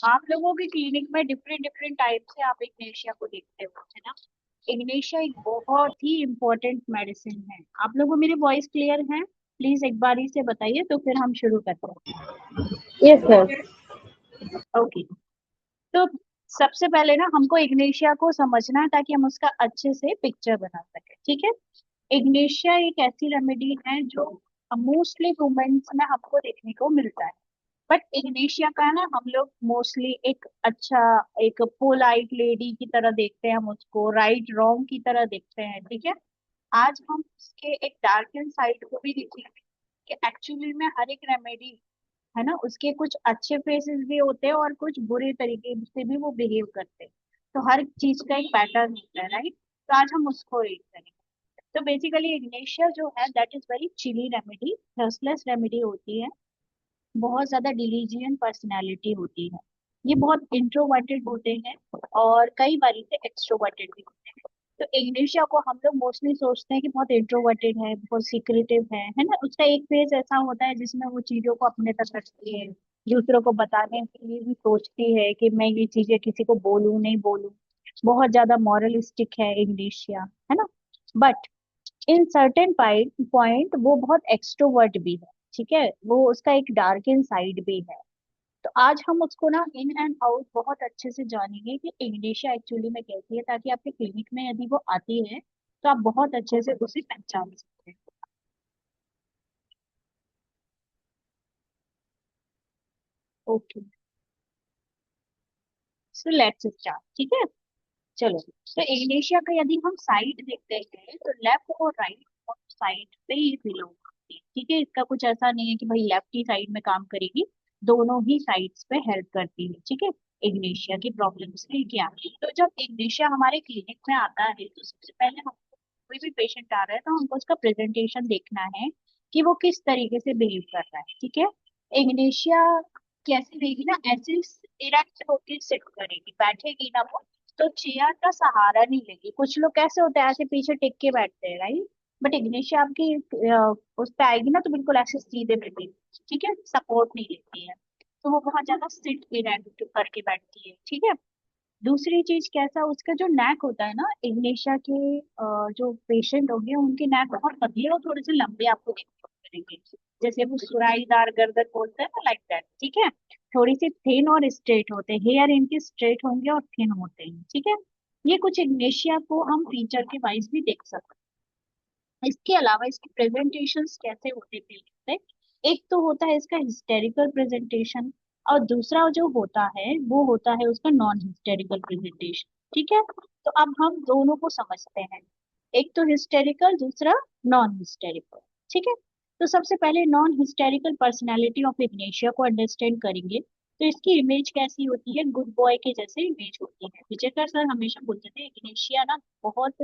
आप लोगों के क्लिनिक में डिफरेंट डिफरेंट टाइप से आप इग्नेशिया को देखते हो, है ना। इग्नेशिया एक बहुत ही इम्पोर्टेंट मेडिसिन है। आप लोगों को मेरी वॉइस क्लियर है? प्लीज एक बारी से बताइए तो फिर हम शुरू करते यस सर। हैं। ओके। तो सबसे पहले ना हमको इग्नेशिया को समझना है ताकि हम उसका अच्छे से पिक्चर बना सके, ठीक है। इग्नेशिया एक ऐसी रेमेडी है जो मोस्टली वुमेन्स में हमको देखने को मिलता है। बट इग्नेशिया का ना हम लोग मोस्टली एक अच्छा, एक पोलाइट लेडी की तरह देखते हैं, हम उसको राइट रॉन्ग की तरह देखते हैं, ठीक है। आज हम उसके एक डार्क एंड साइड को भी देखेंगे कि एक्चुअली में हर एक रेमेडी, है ना, उसके कुछ अच्छे फेसेस भी होते हैं और कुछ बुरे तरीके से भी वो बिहेव करते हैं। तो हर चीज का एक पैटर्न होता है, राइट। तो आज हम उसको रीड करेंगे। तो बेसिकली इग्नेशिया जो है that is very chilly remedy, thirstless remedy होती है। बहुत ज्यादा डिलीजियन पर्सनैलिटी होती है। ये बहुत इंट्रोवर्टेड होते हैं और कई बारी से एक्सट्रोवर्टेड भी होते हैं। तो इग्नेशिया को हम लोग मोस्टली सोचते हैं कि बहुत इंट्रोवर्टेड है, बहुत सीक्रेटिव है ना। उसका एक फेज ऐसा होता है जिसमें वो चीजों को अपने तक रखती है, दूसरों को बताने के लिए भी सोचती है कि मैं ये चीजें किसी को बोलूं नहीं बोलूं। बहुत ज्यादा मॉरलिस्टिक है इग्नेशिया, है ना। बट इन सर्टेन पॉइंट वो बहुत एक्सट्रोवर्ट भी है, ठीक है। वो उसका एक डार्क इन साइड भी है। तो आज हम उसको ना इन एंड आउट बहुत अच्छे से जानेंगे कि इग्नेशिया एक्चुअली में कैसी है, ताकि आपके क्लिनिक में यदि वो आती है तो आप बहुत अच्छे से उसे पहचान सकते हैं। ओके, सो लेट्स स्टार्ट, ठीक है। चलो, तो इग्नेशिया का यदि हम साइड देखते हैं तो लेफ्ट और राइट साइड पे ही बिलोंग करती है, ठीक है। इसका कुछ ऐसा नहीं है कि भाई लेफ्ट ही साइड में काम करेगी, दोनों ही साइड्स पे हेल्प करती है, ठीक है। इग्नेशिया की प्रॉब्लम्स लेके आती है। तो जब इग्नेशिया हमारे क्लिनिक में आता है तो सबसे पहले हम, कोई भी पेशेंट आ रहा है तो हमको उसका प्रेजेंटेशन देखना है कि वो किस तरीके से बिहेव कर रहा है, ठीक है। इग्नेशिया कैसी रहेगी ना, ऐसे इरेक्ट होकर सिट करेगी, बैठेगी ना वो, तो चेयर का सहारा नहीं लेगी। कुछ लोग कैसे होते हैं, ऐसे पीछे टिक के बैठते हैं, राइट। बट इग्नेशिया आपकी उस पे आएगी ना तो बिल्कुल ऐसे सीधे बैठेगी, ठीक है, सपोर्ट नहीं लेती है। तो वो बहुत ज्यादा सिट इरेक्ट करके बैठती है, ठीक है। दूसरी चीज कैसा, उसका जो नेक होता है ना, इग्नेशिया के जो पेशेंट होंगे उनके नेक बहुत पतले और थोड़े से लंबे आपको देखने को मिलेंगे। जैसे वो सुराईदार गर्दन बोलते हैं ना, लाइक दैट, ठीक है। थोड़ी सी थिन और स्ट्रेट होते हैं, हेयर इनके स्ट्रेट होंगे और थिन होते हैं, ठीक है। ये कुछ इग्नेशिया को हम फीचर के वाइज भी देख सकते हैं। इसके अलावा इसके प्रेजेंटेशंस कैसे होते थे, एक तो होता है इसका हिस्टेरिकल प्रेजेंटेशन, और दूसरा जो होता है वो होता है उसका नॉन हिस्टेरिकल प्रेजेंटेशन, ठीक है। तो अब हम दोनों को समझते हैं, एक तो हिस्टेरिकल, दूसरा नॉन हिस्टेरिकल, ठीक है। तो सबसे पहले non hysterical personality of Ignatia को अंडरस्टैंड करेंगे। तो इसकी इमेज कैसी होती है, गुड बॉय के जैसे इमेज होती है। विजेकर सर हमेशा बोलते थे इग्नेशिया ना बहुत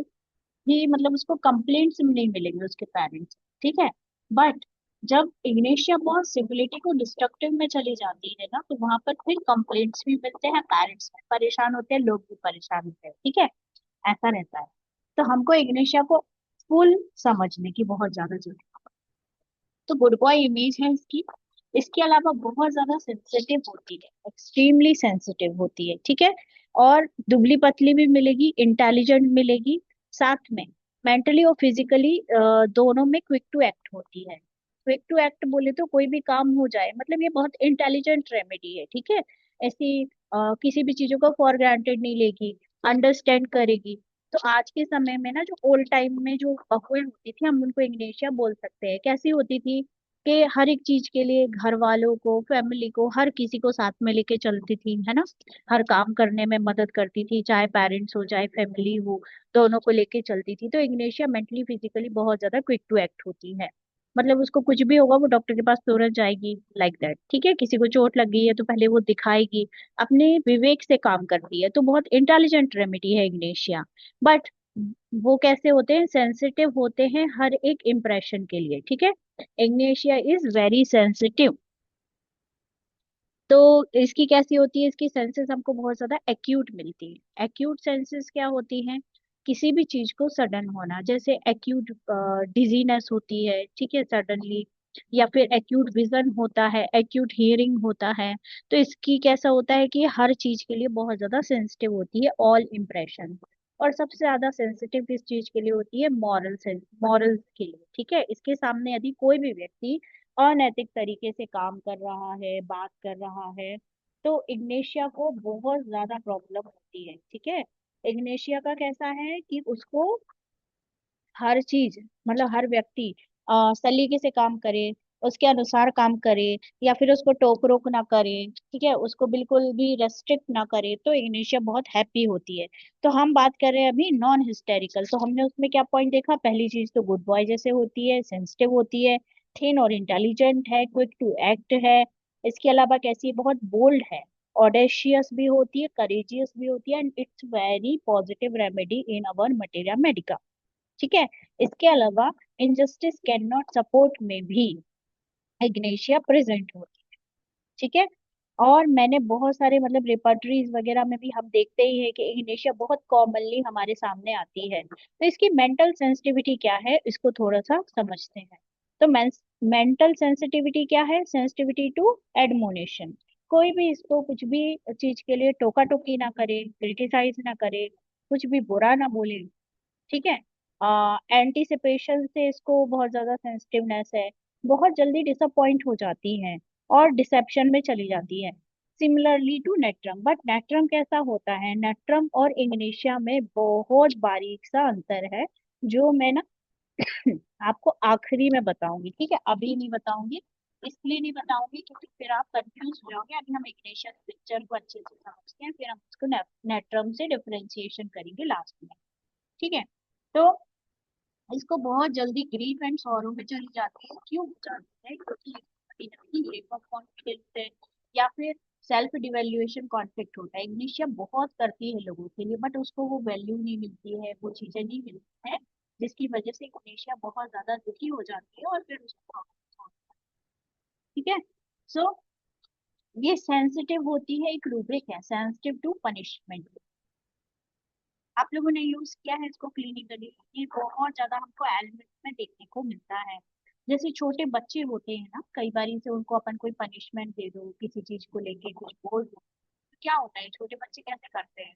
ही, मतलब उसको कंप्लेंट्स नहीं मिलेंगे उसके पेरेंट्स, ठीक है। बट जब इग्नेशिया बहुत सिविलिटी को डिस्ट्रक्टिव में चली जाती है ना, तो वहां पर फिर कंप्लेंट्स भी मिलते हैं, पेरेंट्स भी परेशान होते हैं, लोग भी परेशान होते हैं, ठीक है। ऐसा रहता है। तो हमको इग्नेशिया को फुल समझने की बहुत ज्यादा जरूरत है। तो गुड बॉय इमेज है इसकी। इसके अलावा बहुत ज्यादा सेंसिटिव होती है, एक्सट्रीमली सेंसिटिव होती है, ठीक है। और दुबली पतली भी मिलेगी, इंटेलिजेंट मिलेगी, साथ में मेंटली और फिजिकली दोनों में क्विक टू एक्ट होती है। क्विक टू एक्ट बोले तो कोई भी काम हो जाए, मतलब ये बहुत इंटेलिजेंट रेमेडी है, ठीक है। ऐसी किसी भी चीजों को फॉर ग्रांटेड नहीं लेगी, अंडरस्टैंड करेगी। तो आज के समय में ना, जो ओल्ड टाइम में जो बहुएं होती थी, हम उनको इग्नेशिया बोल सकते हैं। कैसी होती थी कि हर एक चीज के लिए घर वालों को, फैमिली को, हर किसी को साथ में लेके चलती थी, है ना। हर काम करने में मदद करती थी, चाहे पेरेंट्स हो चाहे फैमिली हो, दोनों को लेके चलती थी। तो इग्नेशिया मेंटली फिजिकली बहुत ज्यादा क्विक टू एक्ट होती है। मतलब उसको कुछ भी होगा वो डॉक्टर के पास तुरंत जाएगी, लाइक दैट, ठीक है। किसी को चोट लग गई है तो पहले वो दिखाएगी, अपने विवेक से काम करती है। तो बहुत इंटेलिजेंट रेमेडी है इग्नेशिया। बट वो कैसे होते हैं, सेंसिटिव होते हैं हर एक इम्प्रेशन के लिए, ठीक है। Ignatia is very sensitive. तो इसकी कैसी होती है, इसकी सेंसेस हमको बहुत ज्यादा एक्यूट मिलती है। एक्यूट सेंसेस क्या होती हैं, किसी भी चीज को सडन होना, जैसे एक्यूट डिजीनेस होती है, ठीक है, सडनली या फिर एक्यूट विजन होता है, एक्यूट हियरिंग होता है। तो इसकी कैसा होता है कि हर चीज के लिए बहुत ज्यादा सेंसिटिव होती है, ऑल इम्प्रेशन। और सबसे ज्यादा सेंसिटिव किस चीज के लिए होती है? मॉरल सेंस, मॉरल्स के लिए। ठीक है, इसके सामने यदि कोई भी व्यक्ति अनैतिक तरीके से काम कर रहा है, बात कर रहा है, तो इग्नेशिया को बहुत ज्यादा प्रॉब्लम होती है। ठीक है, इग्नेशिया का कैसा है कि उसको हर चीज, मतलब हर व्यक्ति सलीके से काम करे, उसके अनुसार काम करे, या फिर उसको टोक रोक ना करे, ठीक है, उसको बिल्कुल भी रेस्ट्रिक्ट ना करे, तो इग्नेशिया बहुत हैप्पी होती है। तो हम बात कर रहे हैं अभी नॉन हिस्टेरिकल, तो हमने उसमें क्या पॉइंट देखा? पहली चीज तो गुड बॉय जैसे होती है, सेंसिटिव होती है, थिन और इंटेलिजेंट है, क्विक टू एक्ट है। इसके अलावा कैसी है? बहुत बोल्ड है, ऑडेशियस भी होती है, करेजियस भी होती है, and it's very positive remedy in our materia Medica. ठीक है, इसके अलावा इनजस्टिस कैन नॉट सपोर्ट में भी इग्नेशिया प्रेजेंट होती है। ठीक है, और मैंने बहुत सारे मतलब रिपर्टरीज वगैरह में भी हम देखते ही है कि इग्नेशिया बहुत कॉमनली हमारे सामने आती है। तो इसकी मेंटल सेंसिटिविटी क्या है, इसको थोड़ा सा समझते हैं। तो मेंटल सेंसिटिविटी क्या है? Sensitivity to admonition. कोई भी इसको कुछ भी चीज के लिए टोका टोकी ना करे, क्रिटिसाइज ना करे, कुछ भी बुरा ना बोले। ठीक है, एंटीसिपेशन से इसको बहुत ज्यादा सेंसिटिवनेस है, बहुत जल्दी डिसअपॉइंट हो जाती है और डिसेप्शन में चली जाती है। Similarly to natrum, but natrum कैसा होता है? नेट्रम और इग्नेशिया में बहुत बारीक सा अंतर है, जो मैं ना आपको आखिरी में बताऊंगी। ठीक है, अभी नहीं बताऊंगी, इसलिए नहीं बताऊंगी क्योंकि फिर आप कंफ्यूज हो जाओगे। अभी हम इग्नेशिया पिक्चर को अच्छे से समझते हैं, फिर हम उसको नेट्रम से डिफरेंशिएशन करेंगे लास्ट में। ठीक है, तो इसको बहुत जल्दी ग्रीफ एंड सॉरो में चली जाती है। क्यों हो जाती है? क्योंकि लेक ऑफ कॉन्फिडेंस है, या फिर सेल्फ डिवेल्युएशन कॉन्फ्लिक्ट होता है। इग्निशिया बहुत करती है लोगों के लिए, बट उसको वो वैल्यू नहीं मिलती है, वो चीजें नहीं मिलती है, जिसकी वजह से इग्निशिया बहुत ज्यादा दुखी हो जाती है और फिर उसको problem होता है। ठीक है, सो ये सेंसिटिव होती है, एक रूब्रिक है, सेंसिटिव टू पनिशमेंट। आप लोगों ने यूज किया है इसको क्लिनिकली, ये बहुत ज्यादा हमको एलिमेंट में देखने को मिलता है। जैसे छोटे बच्चे होते हैं ना, कई बारी से उनको अपन कोई पनिशमेंट दे दो, किसी चीज को लेके कुछ बोल दो, तो क्या होता है? छोटे बच्चे कैसे करते हैं?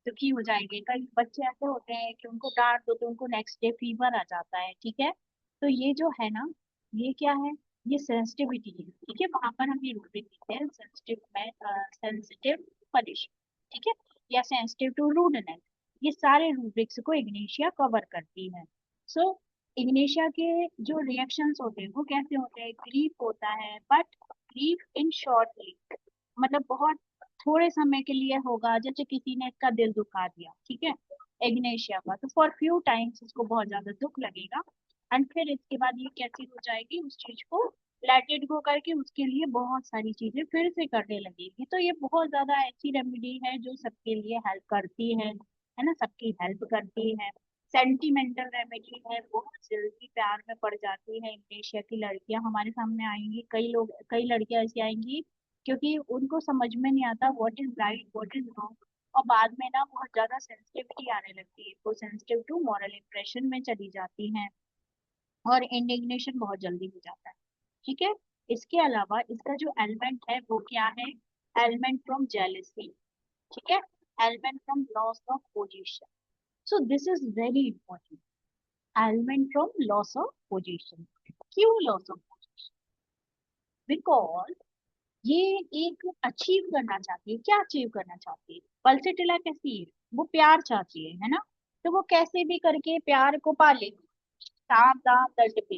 दुखी हो जाएंगे। कई बच्चे ऐसे होते हैं कि उनको डांट दो तो उनको नेक्स्ट डे फीवर आ जाता है। ठीक है, तो ये जो है ना, ये क्या है? ये सेंसिटिविटी है। ठीक है, वहां पर हम ये रूब्रिक देते हैं, सेंसिटिव में, सेंसिटिव पनिश, ठीक है, या सेंसिटिव टू रूडनेस। ये सारे रूब्रिक्स को इग्निशिया कवर करती है। सो इग्निशिया के जो रिएक्शंस होते हैं वो कैसे होते हैं? ग्रीफ होता है, बट ग्रीफ इन शॉर्ट, मतलब बहुत थोड़े समय के लिए होगा, जैसे किसी ने इसका दिल दुखा दिया, ठीक है, एग्नेशिया का, तो फॉर फ्यू टाइम्स इसको बहुत ज्यादा दुख लगेगा, एंड फिर इसके बाद ये कैसी हो जाएगी? उस चीज को लेट इट गो करके उसके लिए बहुत सारी चीजें फिर से करने लगेगी। तो ये बहुत ज्यादा ऐसी रेमेडी है जो सबके लिए हेल्प करती है ना, सबकी हेल्प करती है। सेंटिमेंटल रेमेडी है, बहुत जल्दी प्यार में पड़ जाती है। इंडोनेशिया की लड़कियां हमारे सामने आएंगी, कई लोग, कई लड़कियां ऐसी आएंगी क्योंकि उनको समझ में नहीं आता what is right what is wrong, और बाद में ना बहुत ज्यादा सेंसिटिविटी आने लगती है, वो सेंसिटिव टू मॉरल इंप्रेशन में चली जाती हैं, और इंडिग्नेशन बहुत जल्दी हो जाता है। ठीक है, इसके अलावा इसका जो एलिमेंट है वो क्या है? Element from jealousy. ठीक है, element from loss of position. So this is very important, element from loss of position. क्यों लॉस ऑफ पोजीशन? बिकॉज ये एक अचीव करना चाहती है। क्या अचीव करना चाहती है? पल्सेटिला कैसी है? वो प्यार चाहती है ना, तो वो कैसे भी करके प्यार को पाले, साथ दांत दंड पे।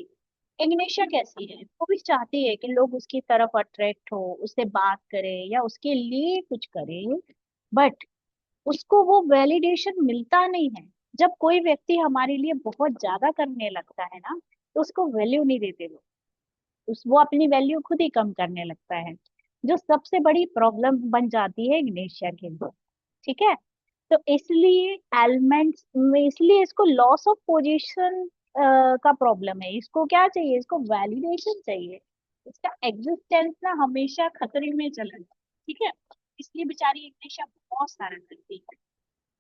इग्नेशिया कैसी है? वो भी चाहती है कि लोग उसकी तरफ अट्रैक्ट हो, उससे बात करे या उसके लिए कुछ करे, बट उसको वो वैलिडेशन मिलता नहीं है। जब कोई व्यक्ति हमारे लिए बहुत ज्यादा करने लगता है ना, तो उसको वैल्यू नहीं देते लोग, उस वो अपनी वैल्यू खुद ही कम करने लगता है, जो सबसे बड़ी प्रॉब्लम बन जाती है इग्नेशिया के लिए। ठीक है, तो इसलिए एलिमेंट्स में, इसलिए इसको लॉस ऑफ पोजीशन का प्रॉब्लम है। इसको क्या चाहिए? इसको वैलिडेशन चाहिए, इसका एग्जिस्टेंस ना हमेशा खतरे में चला जाए। ठीक है, इसलिए बेचारी इग्नेशिया बहुत सारा करती है।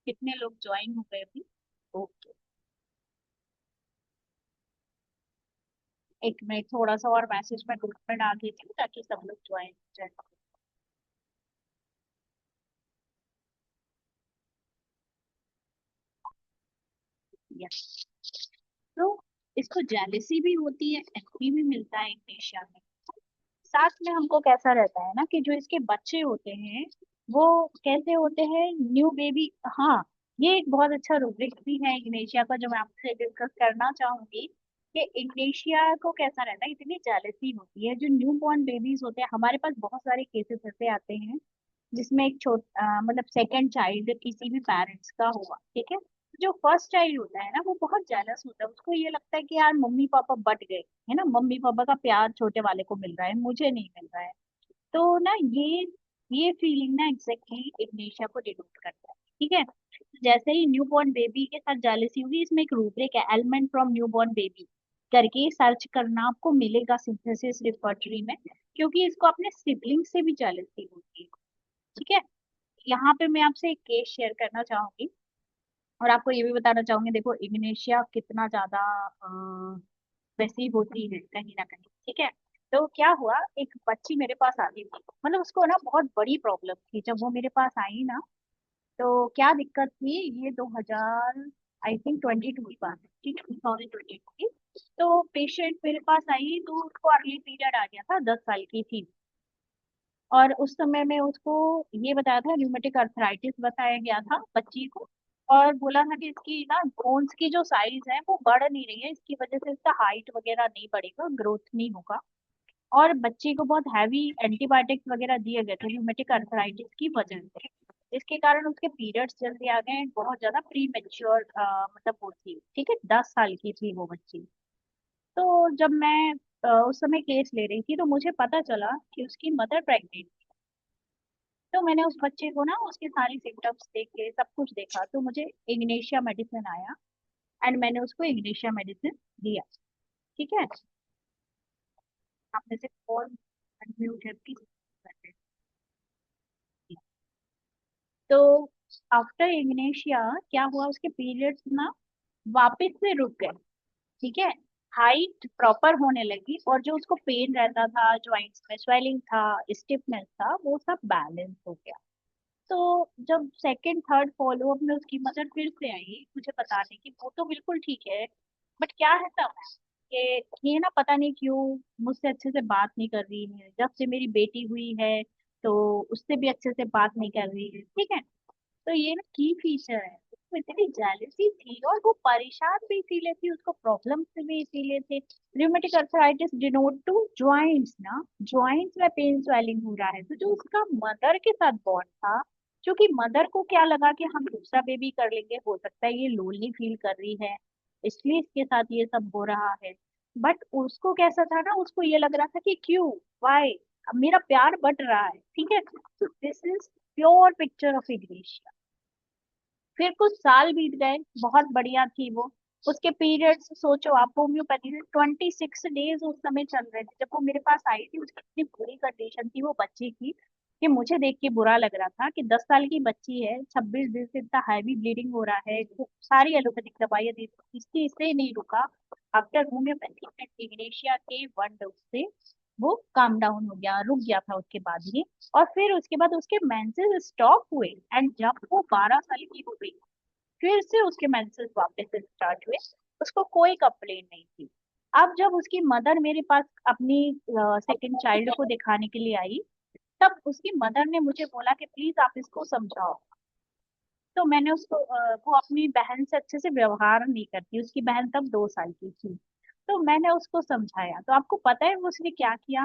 कितने लोग ज्वाइन हो गए अभी? ओके, एक मैं थोड़ा सा और मैसेज में ग्रुप में डाल देती हूँ ताकि सब लोग ज्वाइन हो जाए। यस। तो इसको जेलेसी भी होती है, एनवी भी मिलता है इंडोनेशिया में। साथ में हमको कैसा रहता है ना कि जो इसके बच्चे होते हैं वो कैसे होते हैं, न्यू बेबी। हाँ, ये एक बहुत अच्छा रूब्रिक भी है इंडोनेशिया का जो मैं आपसे डिस्कस करना चाहूंगी कि इंडोनेशिया को कैसा रहता है, इतनी जेलेसी होती है जो न्यू बॉर्न बेबीज होते हैं। हमारे पास बहुत सारे केसेस ऐसे आते हैं जिसमें एक मतलब सेकंड चाइल्ड किसी भी पेरेंट्स का हुआ, ठीक है। जो फर्स्ट चाइल्ड होता है ना वो बहुत जेलस होता है, उसको ये लगता है कि यार मम्मी पापा बट गए, है ना, मम्मी पापा का प्यार छोटे वाले को मिल रहा है, मुझे नहीं मिल रहा है। तो ना ये फीलिंग ना एग्जैक्टली इग्निशिया को डिनोट करता है, ठीक है। जैसे ही न्यू बॉर्न बेबी के साथ जेलसी होगी, इसमें एक रूब्रिक है element from new born baby करके सर्च करना आपको मिलेगा सिंथेसिस रिपर्टरी में, क्योंकि इसको अपने सिबलिंग से भी जेलसी होती है, ठीक है। यहाँ पे मैं आपसे एक केस शेयर करना चाहूंगी और आपको ये भी बताना चाहूंगी, देखो इग्नेशिया कितना ज्यादा वैसी होती है कहीं ना कहीं, ठीक है। तो क्या हुआ, एक बच्ची मेरे पास आती थी, मतलब उसको ना बहुत बड़ी प्रॉब्लम थी। जब वो मेरे पास आई ना, तो क्या दिक्कत थी, ये 2000 आई थिंक 22 की बात है, ठीक, 2022 की। तो पेशेंट मेरे पास आई तो उसको अर्ली पीरियड आ गया था, 10 साल की थी। और उस समय में उसको ये बताया था, र्यूमेटिक अर्थराइटिस बताया गया था बच्ची को। और बोला था कि इसकी ना बोन्स की जो साइज है वो बढ़ नहीं रही है, इसकी वजह से इसका हाइट वगैरह नहीं बढ़ेगा, ग्रोथ नहीं होगा। और बच्ची को बहुत हैवी एंटीबायोटिक्स वगैरह दिए गए थे र्यूमेटिक अर्थराइटिस की वजह से। इसके कारण उसके पीरियड्स जल्दी आ गए, बहुत ज्यादा प्री मेच्योर मतलब वो थी, ठीक है, 10 साल की थी वो बच्ची। तो जब मैं उस समय केस ले रही थी तो मुझे पता चला कि उसकी मदर प्रेग्नेंट। तो मैंने उस बच्चे को ना उसके सारी सिम्टम्स देखे, सब कुछ देखा, तो मुझे इग्नेशिया मेडिसिन आया एंड मैंने उसको इग्नेशिया मेडिसिन दिया, ठीक है। आप में से कौन अनम्यूट है प्लीज। तो आफ्टर इग्नेशिया क्या हुआ, उसके पीरियड्स ना वापस से रुक गए, ठीक है। हाइट प्रॉपर होने लगी और जो उसको पेन रहता था, ज्वाइंट्स में स्वेलिंग था, स्टिफनेस था, वो सब बैलेंस हो गया। तो जब सेकंड थर्ड फॉलो अप में उसकी मदर फिर से आई मुझे बताने की, वो तो बिल्कुल ठीक है, बट क्या है तब कि ये ना पता नहीं क्यों मुझसे अच्छे से बात नहीं कर रही है, जब से मेरी बेटी हुई है तो उससे भी अच्छे से बात नहीं कर रही है, ठीक है। तो ये ना की फीचर है, उसको इतनी जेलसी थी और वो परेशान भी इसीलिए थी, उसको प्रॉब्लम भी इसीलिए थे। Rheumatic arthritis denote to joints ना, जॉइंट्स में पेन स्वेलिंग हो रहा है, तो जो उसका मदर के साथ बॉन्ड था, क्योंकि मदर को क्या लगा कि हम दूसरा बेबी कर लेंगे, हो सकता है ये लोनली फील कर रही है इसलिए इसके साथ ये सब हो रहा है। बट उसको कैसा था ना, उसको ये लग रहा था कि क्यों, वाई, अब मेरा प्यार बट रहा है, ठीक है। तो this is pure picture of Ignatia. फिर कुछ साल बीत गए, बहुत बढ़िया थी वो। उसके पीरियड्स सोचो आप, होम्योपैथी से 26 डेज उस समय चल रहे थे जब वो मेरे पास आई थी। उसकी इतनी बुरी कंडीशन थी वो बच्ची की कि मुझे देख के बुरा लग रहा था कि 10 साल की बच्ची है, 26 दिन से इतना हैवी ब्लीडिंग हो रहा है, वो सारी एलोपैथिक दवाइयां दी, इससे नहीं रुका। आफ्टर होम्योपैथी एंड इग्नेशिया के 1 डोज से वो काम डाउन हो गया, रुक गया था उसके बाद ही। और फिर उसके बाद उसके मेंसेस स्टॉप हुए एंड जब वो 12 साल की हो गई फिर से उसके मेंसेस वापस से स्टार्ट हुए। उसको कोई कंप्लेन नहीं थी। अब जब उसकी मदर मेरे पास अपनी सेकंड चाइल्ड को दिखाने के लिए आई, तब उसकी मदर ने मुझे बोला कि प्लीज आप इसको समझाओ। तो मैंने उसको वो अपनी बहन से अच्छे से व्यवहार नहीं करती, उसकी बहन तब 2 साल की थी। तो मैंने उसको समझाया, तो आपको पता है वो उसने क्या किया,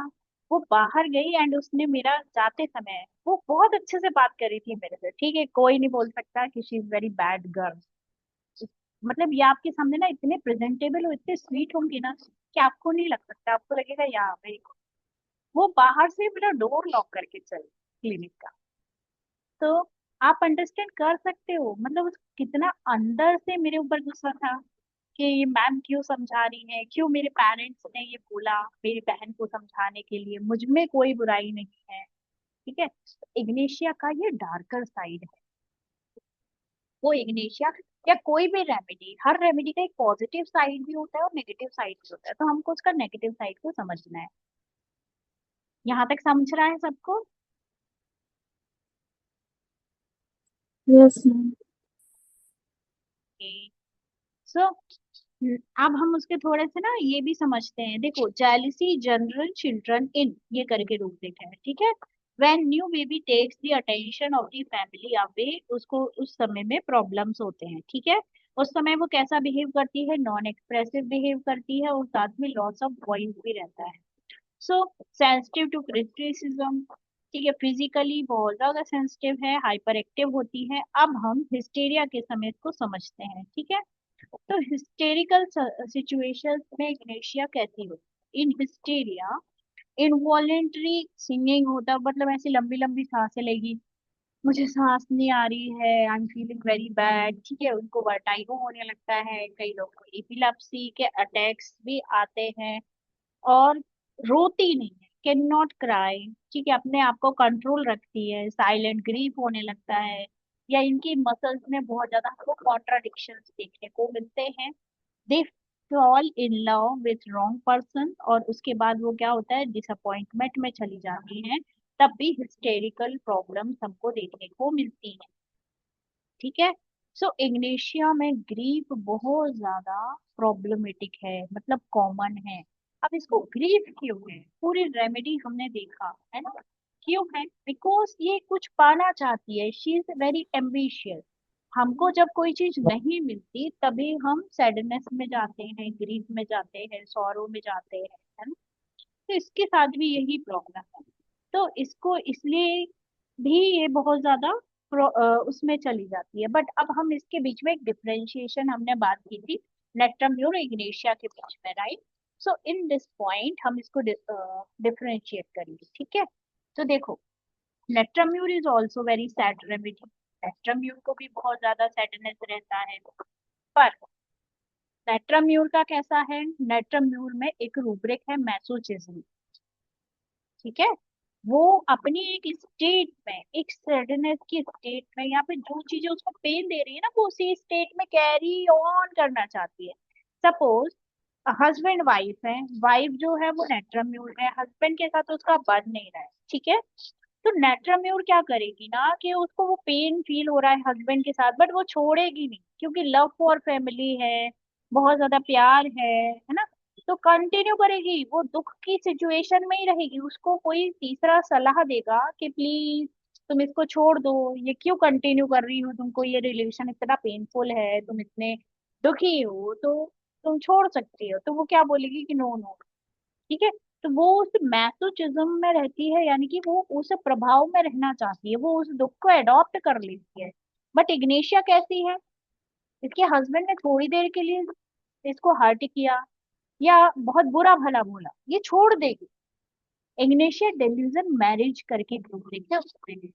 वो बाहर गई एंड उसने मेरा जाते समय वो बहुत अच्छे से बात करी थी मेरे से, ठीक है, कोई नहीं बोल सकता कि she is very bad girl. मतलब ये आपके सामने ना इतने प्रेजेंटेबल और इतने स्वीट होंगे ना कि आपको नहीं लग सकता, आपको लगेगा यहाँ वेरी गुड। वो बाहर से मेरा डोर लॉक करके चली क्लिनिक का। तो आप अंडरस्टैंड कर सकते हो मतलब कितना अंदर से मेरे ऊपर गुस्सा था कि ये मैम क्यों समझा रही है, क्यों मेरे पेरेंट्स ने ये बोला मेरी बहन को समझाने के लिए, मुझ में कोई बुराई नहीं है, ठीक है। इग्नेशिया का ये डार्कर साइड है। वो इग्नेशिया या कोई भी रेमेडी, हर रेमेडी का एक पॉजिटिव साइड भी होता है और नेगेटिव साइड भी होता है, तो हमको उसका नेगेटिव साइड को समझना है। यहाँ तक समझ रहा है सबको? Yes, ma'am. सो अब हम उसके थोड़े से ना ये भी समझते हैं। देखो, जेलिसी जनरल चिल्ड्रन इन, ये करके रूप देखा है, ठीक है। When new baby takes the attention of the family away, उसको उस समय में प्रॉब्लम्स होते हैं, ठीक है। उस समय वो कैसा बिहेव करती है? नॉन एक्सप्रेसिव बिहेव करती है, और साथ में लॉस ऑफ वॉइस भी रहता है। सो सेंसिटिव टू क्रिटिसिज्म, ठीक है, फिजिकली बहुत ज्यादा सेंसिटिव है, हाइपर एक्टिव होती है। अब हम हिस्टेरिया के समय को समझते हैं, ठीक है। तो हिस्टेरिकल सिचुएशंस में इग्नेशिया कैसी होती? इन हिस्टेरिया इनवॉलेंटरी सिंगिंग होता, मतलब ऐसी लंबी लंबी सांसें लेगी, मुझे सांस नहीं आ रही है, I am feeling very bad, ठीक है। उनको वर्टाइगो होने लगता है, कई लोग को एपिलेप्सी के अटैक्स भी आते हैं, और रोती नहीं है, कैन नॉट क्राई, ठीक है, अपने आप को कंट्रोल रखती है, साइलेंट ग्रीफ होने लगता है, या इनकी मसल्स में बहुत ज्यादा हमको कॉन्ट्राडिक्शंस देखने को मिलते हैं। They fall in love with wrong person, और उसके बाद वो क्या होता है, डिसअपॉइंटमेंट में चली जाती हैं। तब भी हिस्टेरिकल प्रॉब्लम्स हमको देखने को मिलती हैं, ठीक है। सो इग्नेशिया में ग्रीफ बहुत ज्यादा प्रॉब्लमेटिक है, मतलब कॉमन है। अब इसको ग्रीफ क्यों है, पूरी रेमेडी हमने देखा है ना, क्यों है? बिकॉज ये कुछ पाना चाहती है, शी इज वेरी एम्बिशियस। हमको जब कोई चीज नहीं मिलती तभी हम सैडनेस में जाते हैं, ग्रीफ में जाते हैं, सॉरो में जाते हैं, है ना। तो इसके साथ भी यही प्रॉब्लम है। तो इसको इसलिए भी ये बहुत ज्यादा उसमें चली जाती है। बट अब हम इसके बीच में एक डिफरेंशिएशन हमने बात की थी, नेट्रम्यूर और इग्नेशिया के बीच में, right. So in this point हम इसको डिफरेंशिएट करेंगे, ठीक है। तो देखो, natrum mur is also very sad remedy, natrum mur को भी बहुत ज्यादा सैडनेस रहता है। पर नेट्रम्यूर का कैसा है? नेट्रम्यूर में एक रूब्रिक है मैसोचिज्म, ठीक है। वो अपनी एक स्टेट में, एक सैडनेस की स्टेट में, यहाँ पे जो चीजें उसको पेन दे रही है ना, वो उसी स्टेट में कैरी ऑन करना चाहती है। सपोज हस्बैंड वाइफ है, वाइफ जो है वो नेट्रम्यूर है, हस्बैंड के साथ उसका बन नहीं रहा है, ठीक है। तो नेट्रम्यूर क्या करेगी ना, कि उसको वो पेन फील हो रहा है हस्बैंड के साथ, बट वो छोड़ेगी नहीं, क्योंकि लव फॉर फैमिली है, बहुत ज्यादा प्यार है ना। तो कंटिन्यू करेगी, वो दुख की सिचुएशन में ही रहेगी, उसको कोई तीसरा सलाह देगा कि प्लीज तुम इसको छोड़ दो, ये क्यों कंटिन्यू कर रही हो, तुमको ये रिलेशन इतना पेनफुल है, तुम इतने दुखी हो, तो तुम छोड़ सकती हो। तो वो क्या बोलेगी कि नो नो, ठीक है। तो वो उस मैसोचिज्म में रहती है, यानी कि वो उस प्रभाव में रहना चाहती है, वो उस दुख को एडॉप्ट कर लेती है। बट इग्नेशिया कैसी है? इसके हस्बैंड ने थोड़ी देर के लिए इसको हर्ट किया या बहुत बुरा भला बोला, ये छोड़ देगी। इग्नेशिया डेल्यूजन मैरिज करके ग्रुप देखते हैं उसमें।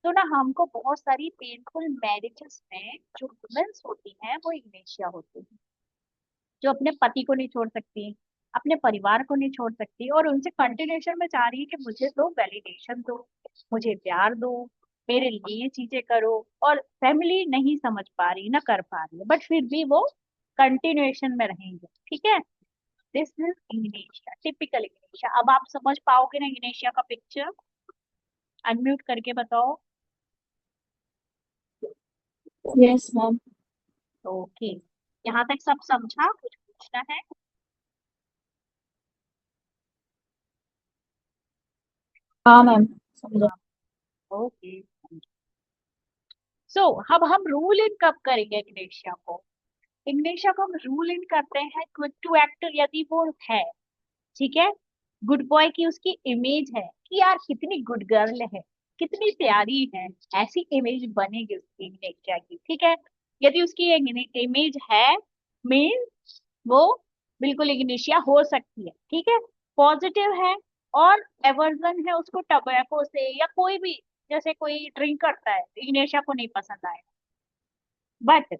तो ना हमको बहुत सारी पेनफुल मैरिजेस में जो वुमेन्स होती हैं वो इग्नेशिया होती है, जो अपने पति को नहीं छोड़ सकती, अपने परिवार को नहीं छोड़ सकती, और उनसे कंटिन्यूशन में चाह रही है कि मुझे दो वैलिडेशन दो, मुझे प्यार दो, मेरे लिए ये चीजें करो। और फैमिली नहीं समझ पा रही, ना कर पा रही है, बट फिर भी वो कंटिन्यूएशन में रहेंगे, ठीक है। This is Ignatia, typical Ignatia. अब आप समझ पाओगे ना इग्नेशिया का पिक्चर? अनम्यूट करके बताओ। Yes, ma'am. ओके, यहाँ तक सब समझा? कुछ पूछना है? हाँ मैम, समझा। हाँ, ओके। सो अब हम रूल इन कब करेंगे इग्नेशिया को? इग्नेशिया को हम रूल इन करते हैं क्विक टू एक्ट, यदि वो है, ठीक है, गुड बॉय की उसकी इमेज है कि यार कितनी गुड गर्ल है, कितनी प्यारी है, ऐसी इमेज बनेगी उसकी इग्नेशिया की, ठीक है। यदि उसकी इमेज है, मीन वो बिल्कुल इग्नेशिया हो सकती है, ठीक है। पॉजिटिव है, और एवर्जन है उसको टबैको से, या कोई भी, जैसे कोई ड्रिंक करता है, इग्नेशिया को नहीं पसंद आए। बट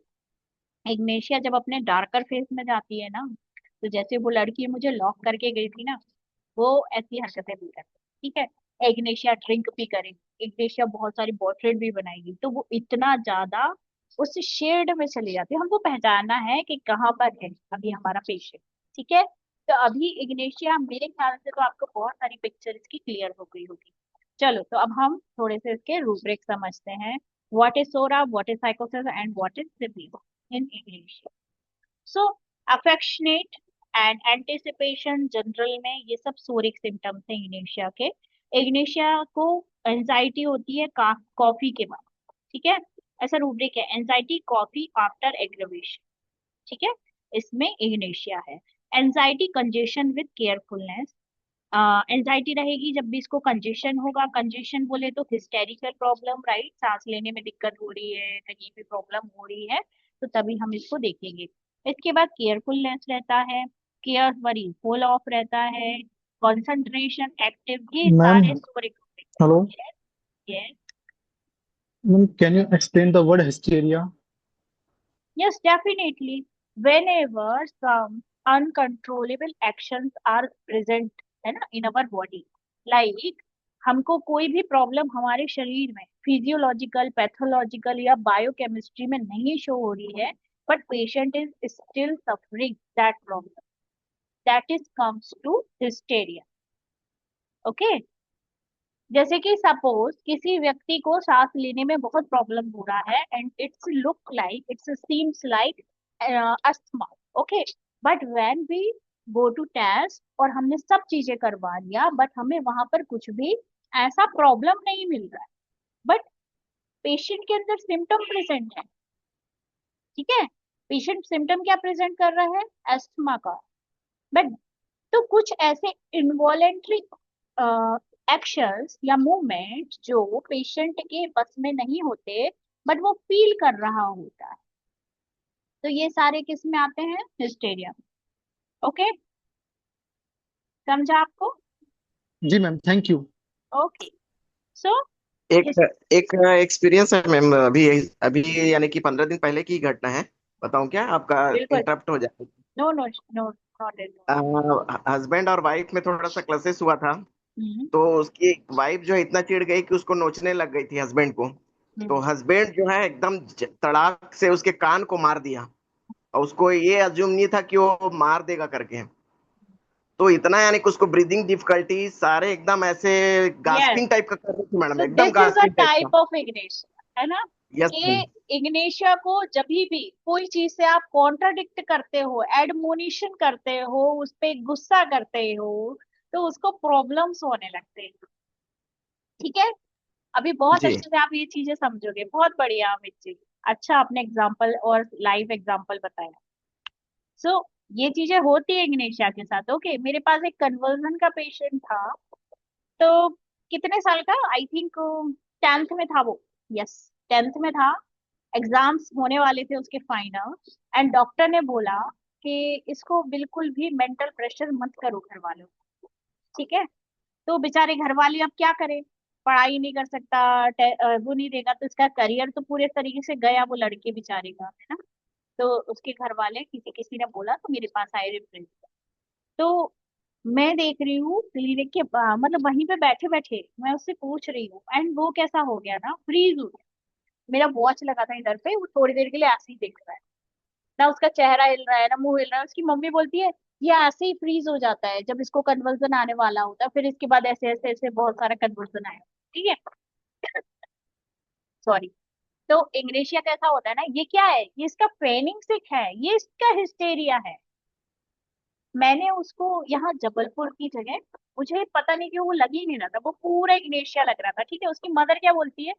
इग्नेशिया जब अपने डार्कर फेस में जाती है ना, तो जैसे वो लड़की मुझे लॉक करके गई थी ना, वो ऐसी हरकतें भी करती, ठीक है। इग्नेशिया ड्रिंक भी करेगी, इग्नेशिया बहुत सारी बॉटल भी बनाएगी, तो वो इतना ज्यादा उस शेड में चले जाते हैं, हमको पहचानना है कि कहाँ पर है अभी हमारा पेशेंट। ठीक है, तो अभी इग्नेशिया मेरे ख्याल से तो आपको बहुत सारी पिक्चर इसकी क्लियर हो गई होगी। चलो, तो अब हम थोड़े से इसके रूब्रिक समझते हैं। What is psora, what is साइकोसिस and what is syphilis in English. So affectionate and anticipation, general में ये सब सोरिक सिम्टम्स हैं इग्नेशिया के। इग्नेशिया को एंजाइटी होती है कॉफी के बाद। ठीक है, ऐसा रूब्रिक है, एंजाइटी कॉफी आफ्टर एग्रीवेशन। ठीक है, इसमें इग्नेशिया है। Anxiety congestion with carefulness, anxiety रहेगी जब भी इसको कंजेशन होगा। कंजेशन बोले तो हिस्टेरिकल प्रॉब्लम, राइट, सांस लेने में दिक्कत हो रही है, कहीं भी प्रॉब्लम हो रही है, तो तभी हम इसको देखेंगे। इसके बाद केयरफुलनेस रहता है, केयर वरी फुल ऑफ रहता है, कंसंट्रेशन एक्टिव, ये मैम, सारे सोरिक। Hello yes, yes, ma'am, can you explain the word hysteria? yes, definitely. Whenever some uncontrollable actions are present, है ना, in our body, like हमको कोई भी प्रॉब्लम हमारे शरीर में फिजियोलॉजिकल, पैथोलॉजिकल या बायोकेमिस्ट्री में नहीं शो हो रही है, but patient is still suffering that problem, that is comes to hysteria. Okay, जैसे कि सपोज किसी व्यक्ति को सांस लेने में बहुत प्रॉब्लम हो रहा है and it's look like, it's seems like asthma. Okay, but when we go to test और हमने सब चीजें करवा लिया, बट हमें वहां पर कुछ भी ऐसा प्रॉब्लम नहीं मिल रहा है, बट पेशेंट के अंदर सिम्टम प्रेजेंट है। ठीक है, पेशेंट सिम्टम क्या प्रेजेंट कर रहा है, अस्थमा का। बट तो कुछ ऐसे इनवॉलेंट्री एक्शंस या मूवमेंट जो पेशेंट के बस में नहीं होते, बट वो फील कर रहा होता है, तो ये सारे किस में आते हैं, हिस्टेरिया। ओके, समझा आपको? जी मैम, थैंक यू। ओके, सो एक एक एक्सपीरियंस है मैम, अभी अभी यानी कि 15 दिन पहले की घटना है। बताऊं क्या? आपका बिल्कुल, इंटरप्ट हो जाए। No no no, not at husband और वाइफ में थोड़ा सा क्लसेस हुआ था। ऑल। तो उसकी वाइफ जो है इतना चिढ़ गई कि उसको नोचने लग गई थी हस्बैंड को। तो हस्बैंड जो है एकदम तड़ाक से उसके कान को मार दिया। और उसको ये अज्यूम नहीं था कि वो मार देगा करके। तो इतना यानी कि उसको ब्रीदिंग डिफिकल्टी सारे एकदम ऐसे यस, गास्पिंग टाइप का कर रही थी मैडम, तो एकदम this is a gasping type का। टाइप ऑफ इग्निशन, है ना, यस कि मैम। इग्नेशिया को जब भी कोई चीज से आप कॉन्ट्राडिक्ट करते हो, एडमोनिशन करते हो, उस पे गुस्सा करते हो, तो उसको प्रॉब्लम्स होने लगते हैं। ठीक है, अभी बहुत जी अच्छे से आप ये चीजें समझोगे, बहुत बढ़िया अमित जी। अच्छा, आपने एग्जाम्पल और लाइव एग्जाम्पल बताया। सो ये चीजें होती है इग्नेशिया के साथ। ओके, मेरे पास एक कन्वर्जन का पेशेंट था। तो कितने साल का, आई थिंक 10th में था वो। यस, 10th में था, एग्जाम्स होने वाले थे उसके फाइनल, एंड डॉक्टर ने बोला कि इसको बिल्कुल भी मेंटल प्रेशर मत करो घर वालों को। ठीक है, तो बेचारे घर वाले अब क्या करें, पढ़ाई नहीं कर सकता, वो नहीं देगा, तो इसका करियर तो पूरे तरीके से गया वो लड़के बेचारे का, है ना। तो उसके घर वाले किसी किसी ने बोला तो मेरे पास आए रेफरेंस। तो मैं देख रही हूँ क्लिनिक के मतलब वहीं पे बैठे बैठे मैं उससे पूछ रही हूँ, एंड वो कैसा हो गया ना, फ्रीज हो गया। मेरा वॉच लगा था इधर पे, वो थोड़ी देर के लिए ऐसे ही देख रहा है, ना उसका चेहरा हिल रहा है ना मुंह हिल रहा है। उसकी मम्मी बोलती है ये ऐसे ही फ्रीज हो जाता है जब इसको कन्वर्जन आने वाला होता है, फिर इसके बाद ऐसे ऐसे ऐसे बहुत सारा कन्वर्जन आया। ठीक है, सॉरी। तो इंग्रेशिया कैसा होता है ना, ये क्या है, ये इसका फेनिंग सिक है, ये इसका हिस्टेरिया है। मैंने उसको यहाँ जबलपुर की जगह, मुझे पता नहीं क्यों वो लग ही नहीं रहा था, वो पूरा इग्नेशिया लग रहा था। ठीक है, उसकी मदर क्या बोलती है,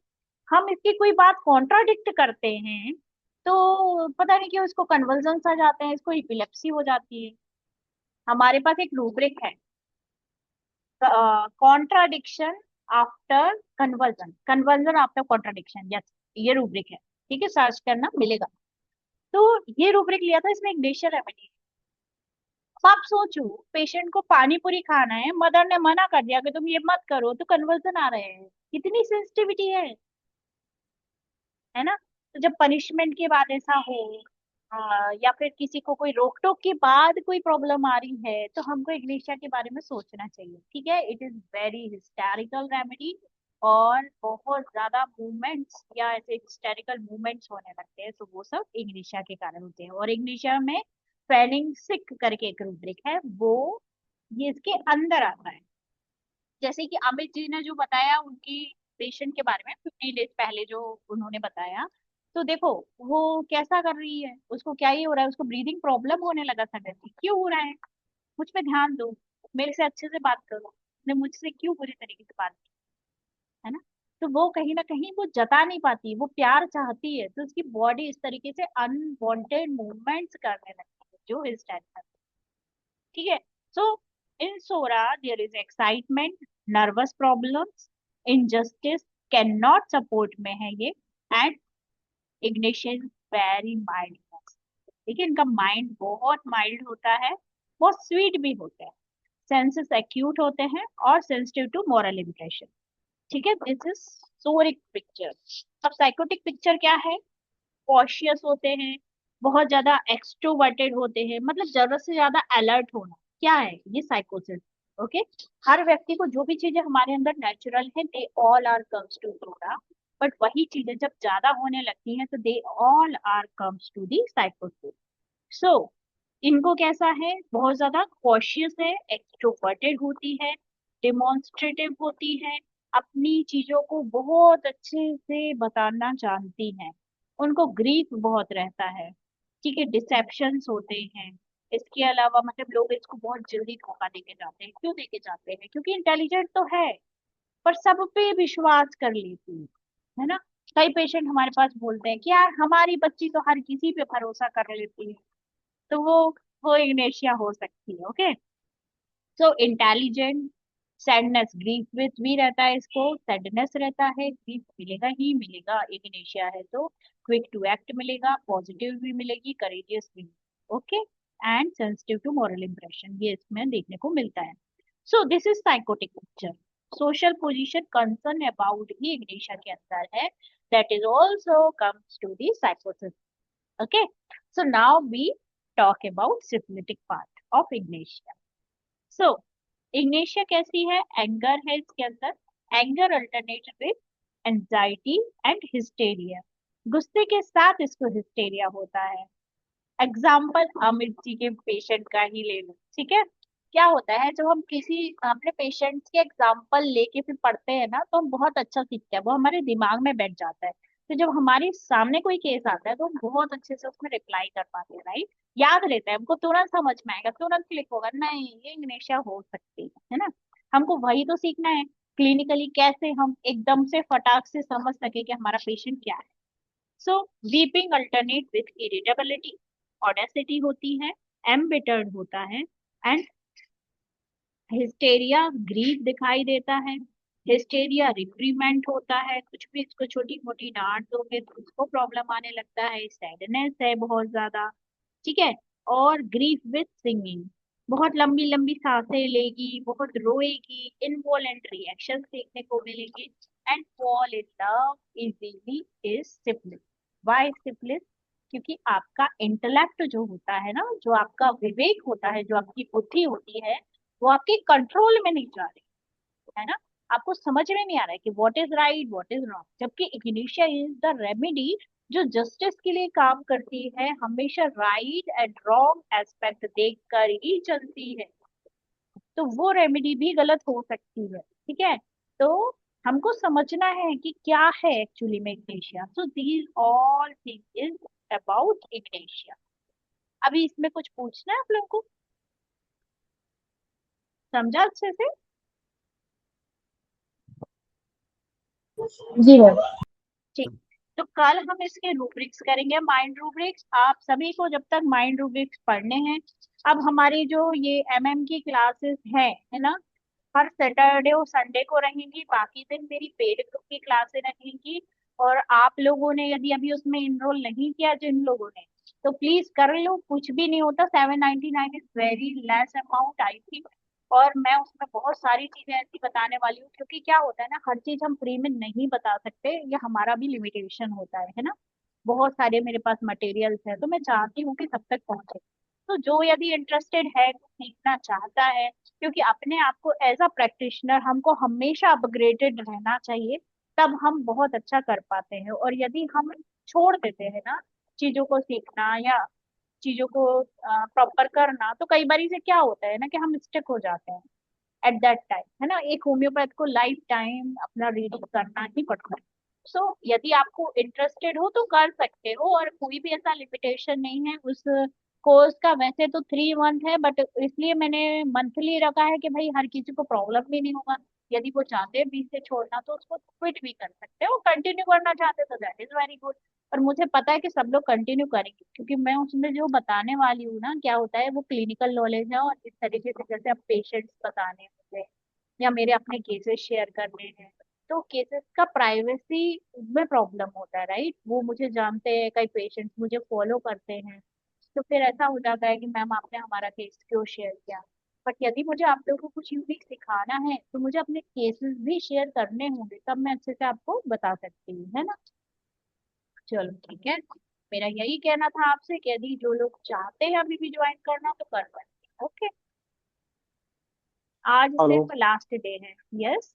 हम इसकी कोई बात कॉन्ट्राडिक्ट करते हैं तो पता नहीं क्यों इसको कन्वर्जन आ जाते हैं, इसको इपिलेप्सी हो जाती है। हमारे पास एक रूब्रिक है, contradiction after conversion, conversion after contradiction, yes, ये रूब्रिक है। ठीक है, सर्च करना मिलेगा। तो ये रूब्रिक लिया था, इसमें इग्नेशिया रेमेडी। अब आप सोचो, पेशेंट को पानी पूरी खाना है, मदर ने मना कर दिया कि तुम ये मत करो, तो कन्वर्जन आ रहे हैं, कितनी सेंसिटिविटी है ना। तो जब पनिशमेंट के बाद ऐसा हो, या फिर किसी को कोई रोक टोक के बाद कोई प्रॉब्लम आ रही है, तो हमको इग्निशिया के बारे में सोचना चाहिए। ठीक है, इट इज वेरी हिस्टैरिकल रेमेडी, और बहुत ज्यादा मूवमेंट्स या ऐसे हिस्टेरिकल मूवमेंट्स होने लगते हैं, तो वो सब इग्निशिया के कारण होते हैं। और इग्निशिया में फेनिंगसिक करके एक रूब्रिक है, वो ये इसके अंदर आता है। जैसे कि अमित जी ने जो बताया उनकी पेशेंट के बारे में 15 डेज पहले जो उन्होंने बताया, तो देखो वो कैसा कर रही है, उसको क्या ही हो रहा है, उसको ब्रीदिंग प्रॉब्लम होने लगा सडनली, क्यों हो रहा है? मुझ पे ध्यान दो, मेरे से अच्छे से बात करो, ने मुझसे क्यों बुरी तरीके से बात की, है ना? तो वो कहीं ना कहीं वो जता नहीं पाती, वो प्यार चाहती है, तो उसकी बॉडी इस तरीके से अनवांटेड मूवमेंट्स करने लगती है जो हिस्टेरिकल। ठीक है। So in psora there is excitement, nervous problems, injustice, can not support में है ये, एंड इग्निशन वेरी माइल्ड। ठीक है, इनका माइंड बहुत माइल्ड होता है, बहुत स्वीट भी होता है, सेंसेस एक्यूट होते हैं और सेंसिटिव टू मॉरल इम्प्रेशन। ठीक है, दिस इज सोरिक पिक्चर। अब साइकोटिक पिक्चर क्या है? कॉशियस होते हैं, बहुत ज्यादा एक्सट्रोवर्टेड होते हैं, मतलब जरूरत से ज्यादा अलर्ट होना, क्या है ये साइकोसिस। ओके, हर व्यक्ति को जो भी चीजें हमारे अंदर नेचुरल है they all are comes to Zorah, but वही चीजें जब ज्यादा होने लगती हैं तो they all are comes to the साइकोसिस। सो इनको कैसा है, बहुत ज्यादा कॉशियस है, एक्सट्रोवर्टेड होती है, डिमॉन्स्ट्रेटिव होती है, अपनी चीजों को बहुत अच्छे से बताना जानती हैं, उनको ग्रीफ बहुत रहता है। ठीक है, डिसेप्शंस होते हैं। इसके अलावा मतलब लोग इसको बहुत जल्दी धोखा देके जाते हैं, क्यों देके जाते हैं? क्योंकि इंटेलिजेंट तो है पर सब पे विश्वास कर लेती है ना? कई पेशेंट हमारे पास बोलते हैं कि यार हमारी बच्ची तो हर किसी पे भरोसा कर लेती है, तो वो इग्नेशिया हो सकती है। Okay, so intelligent, sadness, grief with भी रहता है, इसको सैडनेस रहता है, ग्रीफ मिलेगा ही मिलेगा इग्नेशिया है तो, क्विक टू एक्ट मिलेगा, पॉजिटिव भी मिलेगी, करेजियस भी। Okay, and sensitive to moral impression, ये इसमें देखने को मिलता है। So this is psychotic picture. Social position concern about भी इग्निशिया के अंदर है, that is also comes to the साइकोसिस। Okay, so now we talk about syphilitic part of ignatia. So ignatia कैसी है? एंगर है इसके अंदर, anger alternate with anxiety and hysteria, गुस्से के साथ इसको हिस्टेरिया होता है। एग्जाम्पल अमित जी के पेशेंट का ही ले लो। ठीक है, क्या होता है जब हम किसी अपने पेशेंट्स के एग्जाम्पल लेके फिर पढ़ते हैं ना, तो हम बहुत अच्छा सीखते हैं, वो हमारे दिमाग में बैठ जाता है। तो जब हमारे सामने कोई केस आता है तो हम बहुत अच्छे से उसमें रिप्लाई कर पाते हैं, राइट? याद रहता है हमको, तुरंत समझ में आएगा, तुरंत क्लिक होगा, नहीं ये इग्निशिया हो सकती है ना? हमको वही तो सीखना है, क्लिनिकली कैसे हम एकदम से फटाक से समझ सके कि हमारा पेशेंट क्या है। So weeping alternate with irritability, audacity होती है, एम्बिटर्ड होता है, एंड हिस्टेरिया, ग्रीफ दिखाई देता है। हिस्टेरिया रिप्रीमेंट होता है, कुछ भी इसको छोटी मोटी डांट दोगे तो उसको प्रॉब्लम आने लगता है, सैडनेस है बहुत ज्यादा। ठीक है, और ग्रीफ विथ सिंगिंग, बहुत लंबी लंबी सांसें लेगी, बहुत रोएगी, इनवॉलेंट्री रिएक्शन देखने को मिलेंगे, and fall in love easily is syphilis. Why syphilis? क्योंकि आपका इंटेलेक्ट जो होता है ना, जो आपका विवेक होता है, जो आपकी बुद्धि होती है, वो आपके कंट्रोल में नहीं जा रही है ना, आपको समझ में नहीं आ रहा है कि what is right what is wrong, जबकि इग्निशिया इज द रेमेडी जो जस्टिस के लिए काम करती है, हमेशा राइट एंड रॉन्ग एस्पेक्ट देख कर ही चलती है, तो वो रेमेडी भी गलत हो सकती है। ठीक है, तो हमको समझना है कि क्या है एक्चुअली में Ignatia. So these all thing is about Ignatia. अभी इसमें कुछ पूछना है आप लोगों को? समझा अच्छे से? जी मैम। ठीक, तो कल हम इसके रूब्रिक्स करेंगे, माइंड रूब्रिक्स। आप सभी को जब तक माइंड रूब्रिक्स पढ़ने हैं, अब हमारी जो ये एमएम की क्लासेस है ना, हर सैटरडे और संडे को रहेंगी, बाकी दिन मेरी पेड ग्रुप की क्लासेस रहेंगी। और आप लोगों ने यदि अभी उसमें इनरोल नहीं किया, जिन लोगों ने, तो प्लीज कर लो, कुछ भी नहीं होता, 799 is very less amount I think. और मैं उसमें बहुत सारी चीजें ऐसी बताने वाली हूँ, क्योंकि क्या होता है ना, हर चीज हम फ्री में नहीं बता सकते, ये हमारा भी लिमिटेशन होता है ना? बहुत सारे मेरे पास मटेरियल्स है, तो मैं चाहती हूँ कि सब तक पहुंचे। तो जो यदि इंटरेस्टेड है, सीखना चाहता है, क्योंकि अपने आप को एज अ प्रैक्टिशनर हमको हमेशा अपग्रेडेड रहना चाहिए, तब हम बहुत अच्छा कर पाते हैं। और यदि हम छोड़ देते हैं ना चीजों को सीखना या चीजों को प्रॉपर करना, तो कई बार से क्या होता है ना कि हम स्टक हो जाते हैं एट दैट टाइम, है ना। एक होम्योपैथ को लाइफ टाइम अपना रीडिंग करना ही पड़ता है। सो यदि आपको इंटरेस्टेड हो तो कर सकते हो, और कोई भी ऐसा लिमिटेशन नहीं है उस कोर्स का। वैसे तो 3 मंथ है, बट इसलिए मैंने मंथली रखा है कि भाई हर किसी को प्रॉब्लम भी नहीं होगा। यदि वो चाहते हैं बीच से छोड़ना तो उसको क्विट भी कर सकते हो, कंटिन्यू करना चाहते हैं तो दैट इज वेरी गुड। और मुझे पता है कि सब लोग कंटिन्यू करेंगे, क्योंकि मैं उसमें जो बताने वाली हूँ ना, क्या होता है वो क्लिनिकल नॉलेज है। और इस तरीके से जैसे अब पेशेंट्स बताने होंगे या मेरे अपने केसेस शेयर करने हैं, तो केसेस का प्राइवेसी में प्रॉब्लम होता है, राइट। वो मुझे जानते हैं, कई पेशेंट्स मुझे फॉलो करते हैं, तो फिर ऐसा हो जाता है कि मैम आपने हमारा केस क्यों शेयर किया। बट यदि मुझे आप लोगों को कुछ यूनिक सिखाना है तो मुझे अपने केसेस भी शेयर करने होंगे, तब मैं अच्छे से आपको बता सकती हूँ, है ना। चलो ठीक है, मेरा यही कहना था आपसे कि यदि जो लोग चाहते हैं अभी भी ज्वाइन करना तो कर सकते हैं। ओके, आज हेलो सिर्फ लास्ट डे है। यस।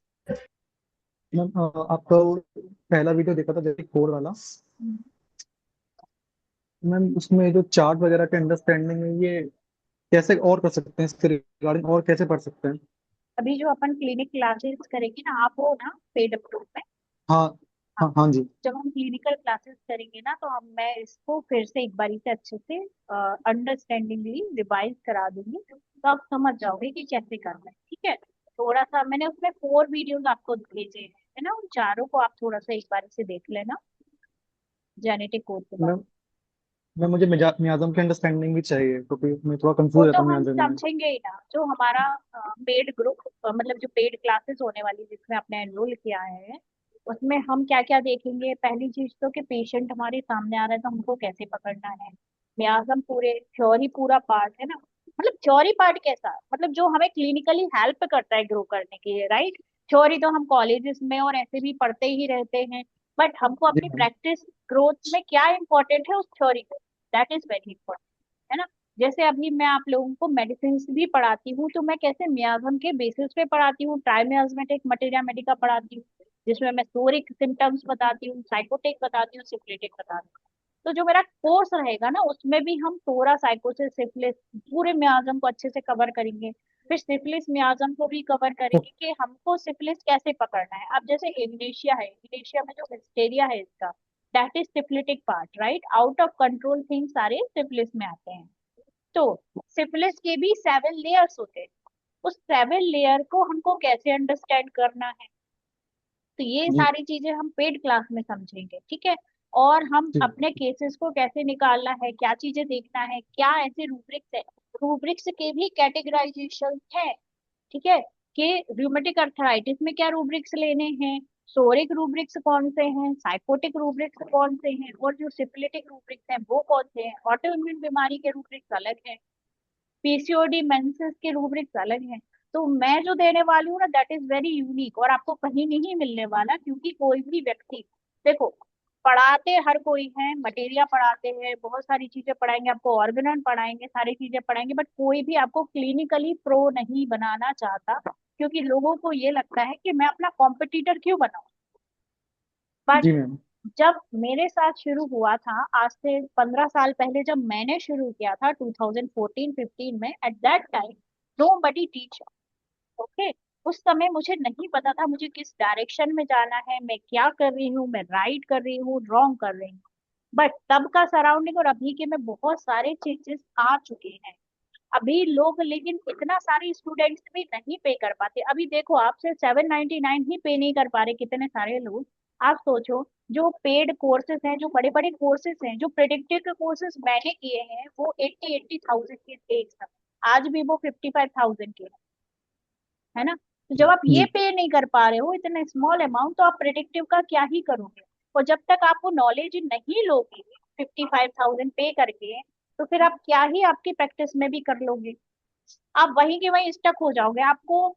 मैम, आपका वो पहला वीडियो देखा था जैसे कोड वाला। मैम उसमें जो चार्ट वगैरह के अंडरस्टैंडिंग है, ये कैसे और कर सकते हैं, इसके रिगार्डिंग और कैसे पढ़ सकते हैं? अभी जो अपन क्लिनिक क्लासेस करेंगे ना, आप हो ना पेड अप्रूव में। हाँ हाँ, हाँ हाँ जी। जब हम क्लिनिकल क्लासेस करेंगे ना, तो हम मैं इसको फिर से एक बारी से अच्छे से अंडरस्टैंडिंगली रिवाइज करा दूंगी, तो आप समझ जाओगे कि कैसे करना है। ठीक है, थोड़ा सा मैंने उसमें 4 वीडियोस आपको भेजे हैं, है ना, उन चारों को आप थोड़ा सा एक बारी से देख लेना, जेनेटिक कोड के बारे मैम मैम मुझे मियाज़म की अंडरस्टैंडिंग भी चाहिए, क्योंकि मैं थोड़ा में। वो कंफ्यूज तो रहता हूँ हम मियाज़म में। समझेंगे ही ना, जो हमारा पेड ग्रुप, मतलब जो पेड क्लासेस होने वाली जिसमें आपने एनरोल किया है, उसमें हम क्या क्या देखेंगे। पहली चीज तो कि पेशेंट हमारे सामने आ रहा है तो हमको कैसे पकड़ना है। मियाज़म पूरे थ्योरी पूरा पार्ट है ना, मतलब थ्योरी पार्ट कैसा, मतलब जो हमें क्लिनिकली हेल्प करता है ग्रो करने के लिए, राइट। थ्योरी तो हम कॉलेजेस में और ऐसे भी पढ़ते ही रहते हैं, बट हमको जी अपनी मैम। प्रैक्टिस ग्रोथ में क्या इंपॉर्टेंट है उस थ्योरी को, दैट इज वेरी इंपॉर्टेंट, है ना। जैसे अभी मैं आप लोगों को मेडिसिन भी पढ़ाती हूँ, तो मैं कैसे मियाज़म के बेसिस पे पढ़ाती हूँ, ट्राइमियाज़मेटिक मटेरिया मेडिका पढ़ाती हूँ, जिसमें मैं सोरिक सिम्टम्स बताती हूँ, साइकोटिक बताती हूँ, सिफिलिटिक बताती हूँ। तो जो मेरा कोर्स रहेगा ना, उसमें भी हम थोड़ा साइकोसिस सिफिलिस पूरे मियाज़म को अच्छे से कवर करेंगे। फिर सिफिलिस मियाज़म को भी कवर ओ- करेंगे कि हमको सिफिलिस कैसे पकड़ना है। अब जैसे इग्नेशिया है, इग्नेशिया में जो हिस्टेरिया है इसका, that is syphilitic part, right. Out of control things सारे सिफिलिस में आते हैं। तो सिफिलिस के भी 7 लेयर्स होते हैं, उस 7 लेयर को हमको कैसे अंडरस्टैंड करना है, तो ये जी सारी चीजें हम पेड क्लास में समझेंगे, ठीक है। और हम जी। अपने केसेस को कैसे निकालना है, क्या चीजें देखना है, क्या ऐसे रूब्रिक्स है। रूब्रिक्स के भी कैटेगराइजेशन है, ठीक है, कि रूमेटिक अर्थराइटिस में क्या रूब्रिक्स लेने हैं, सोरिक रूब्रिक्स कौन से हैं, साइकोटिक रूब्रिक्स कौन से हैं, और जो सिफिलिटिक रूब्रिक्स हैं वो कौन से हैं, ऑटो इम्यून बीमारी के रूब्रिक्स अलग हैं, पीसीओडी मेंसेस के रूब्रिक्स अलग हैं। तो मैं जो देने वाली हूँ ना, दैट इज वेरी यूनिक और आपको कहीं नहीं मिलने वाला, क्योंकि कोई भी व्यक्ति, देखो, पढ़ाते हर कोई है, मटेरिया पढ़ाते हैं, बहुत सारी चीजें पढ़ाएंगे आपको, ऑर्गेनन पढ़ाएंगे, सारी चीजें पढ़ाएंगे, बट कोई भी आपको क्लिनिकली प्रो नहीं बनाना चाहता, क्योंकि लोगों को ये लगता है कि मैं अपना कॉम्पिटिटर क्यों बनाऊं। बट जी मैम। जब मेरे साथ शुरू हुआ था आज से 15 साल पहले, जब मैंने शुरू किया था 2014-15 में, at that time nobody teach, okay. उस समय मुझे नहीं पता था मुझे किस डायरेक्शन में जाना है, मैं क्या कर रही हूँ, मैं राइट कर रही हूँ, रॉन्ग कर रही हूँ। बट तब का सराउंडिंग और अभी के में बहुत सारे चेंजेस आ चुके हैं। अभी लोग लेकिन इतना सारे स्टूडेंट्स भी नहीं पे कर पाते। अभी देखो, आपसे 799 ही पे नहीं कर पा रहे कितने सारे लोग। आप सोचो, जो पेड कोर्सेज हैं, जो बड़े बड़े कोर्सेज हैं, जो प्रिडिक्टिव के कोर्सेज मैंने किए हैं, वो 80,000 के थे एक समय, आज भी वो 55,000 के हैं, है ना। तो जब आप ये जी पे नहीं कर पा रहे हो इतना स्मॉल अमाउंट, तो आप प्रिडिक्टिव का क्या ही करोगे। और जब तक आप वो नॉलेज नहीं लोगे 55,000 पे करके, तो फिर आप क्या ही आपकी प्रैक्टिस में भी कर लोगे। आप वहीं के वहीं स्टक हो जाओगे, आपको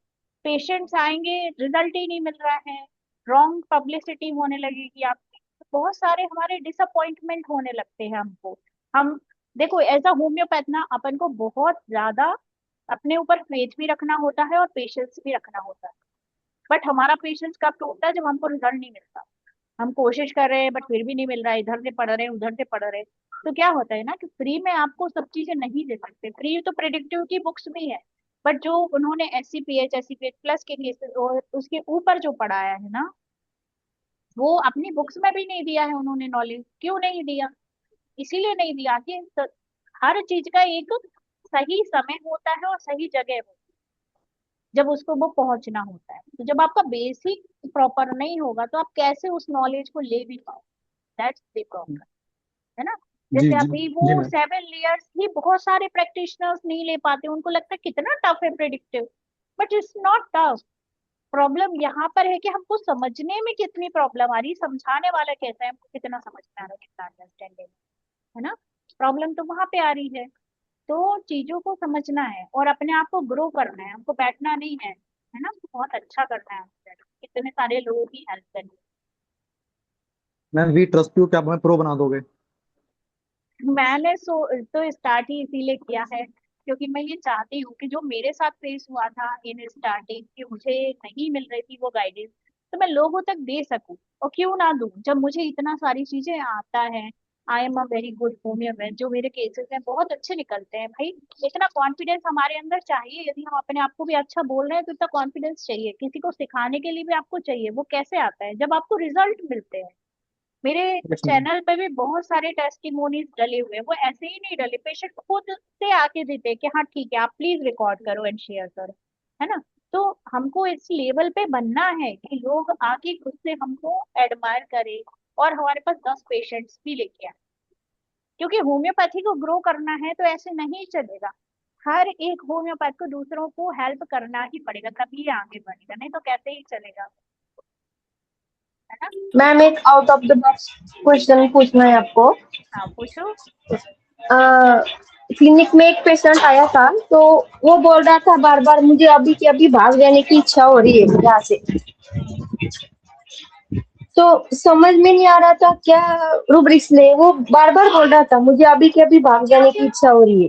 पेशेंट्स आएंगे, रिजल्ट ही नहीं मिल रहा है, रॉन्ग पब्लिसिटी होने लगेगी आपकी, तो बहुत सारे हमारे डिसअपॉइंटमेंट होने लगते हैं हमको। हम देखो एज अ होम्योपैथ ना अपन को बहुत ज्यादा अपने ऊपर फेथ भी रखना होता है और पेशेंस भी रखना होता है। बट हमारा पेशेंस कब टूटता है, जब हमको रिजल्ट नहीं मिलता। हम कोशिश कर रहे हैं बट फिर भी नहीं मिल रहा है, इधर से पढ़ रहे हैं उधर से पढ़ रहे हैं। तो क्या होता है ना कि फ्री में आपको सब चीजें नहीं दे सकते। फ्री तो प्रेडिक्टिव की बुक्स भी है, बट जो उन्होंने S C P H plus के केसेस और उसके ऊपर जो पढ़ाया है ना, वो अपनी बुक्स में भी नहीं दिया है उन्होंने नॉलेज। क्यों नहीं दिया? इसीलिए नहीं दिया कि हर चीज का एक सही समय होता है और सही जगह होती है जब उसको वो पहुंचना होता है। तो जब आपका बेसिक प्रॉपर नहीं होगा तो आप कैसे उस नॉलेज को ले भी पाओ? दैट्स द प्रॉब्लम, है ना। जी जैसे जी अभी जी वो मैम। 7 layers ही बहुत सारे प्रैक्टिशनर्स नहीं ले पाते, उनको लगता है कितना टफ है predictive. But it's not tough. Problem यहाँ पर है कि हमको समझने में कितनी प्रॉब्लम आ रही है, समझाने वाला कैसा है, हमको कितना समझ में आ रहा है, कितना अंडरस्टैंडिंग, है ना। प्रॉब्लम तो वहां पे आ रही है। तो चीजों को समझना है और अपने आप को ग्रो करना है, हमको बैठना नहीं है ना, बहुत अच्छा करना है हमको, कितने सारे लोगों की हेल्प करनी मैम वी ट्रस्ट यू, क्या आप हमें प्रो बना दोगे? है। मैंने तो स्टार्ट ही इसीलिए किया है क्योंकि मैं ये चाहती हूँ कि जो मेरे साथ फेस हुआ था इन स्टार्टिंग, कि मुझे नहीं मिल रही थी वो गाइडेंस, तो मैं लोगों तक दे सकूं। और क्यों ना दूं जब मुझे इतना सारी चीजें आता है। I am a very good homeopath, जो मेरे केसेस हैं बहुत अच्छे निकलते हैं भाई। इतना कॉन्फिडेंस हमारे अंदर चाहिए, यदि हम अपने आप को भी अच्छा बोल रहे हैं तो इतना कॉन्फिडेंस चाहिए, किसी को सिखाने के लिए भी आपको चाहिए। वो कैसे आता है? जब आपको रिजल्ट मिलते हैं। मेरे यस मैम। चैनल पे भी बहुत सारे टेस्टिमोनीज डले हुए हैं, वो ऐसे ही नहीं डले, पेशेंट खुद से आके देते हैं कि हाँ ठीक है आप प्लीज रिकॉर्ड करो एंड शेयर करो, है ना। तो हमको इस लेवल पे बनना है कि लोग आके खुद से हमको एडमायर करें और हमारे पास 10 पेशेंट्स भी लेके आए। क्योंकि होम्योपैथी को ग्रो करना है तो ऐसे नहीं चलेगा। हर एक होम्योपैथ को दूसरों को हेल्प करना ही पड़ेगा, तभी ये आगे बढ़ेगा, नहीं तो कैसे ही चलेगा, है ना। मैम एक out of the box question पूछना है आपको। हाँ पूछो। क्लिनिक में एक पेशेंट आया था, तो वो बोल रहा था बार बार मुझे अभी के अभी भाग जाने की इच्छा हो रही है यहाँ से। तो समझ में नहीं आ रहा था क्या रूब्रिक्स ले। वो बार बार बोल रहा था मुझे अभी के अभी भाग जाने की इच्छा हो रही है।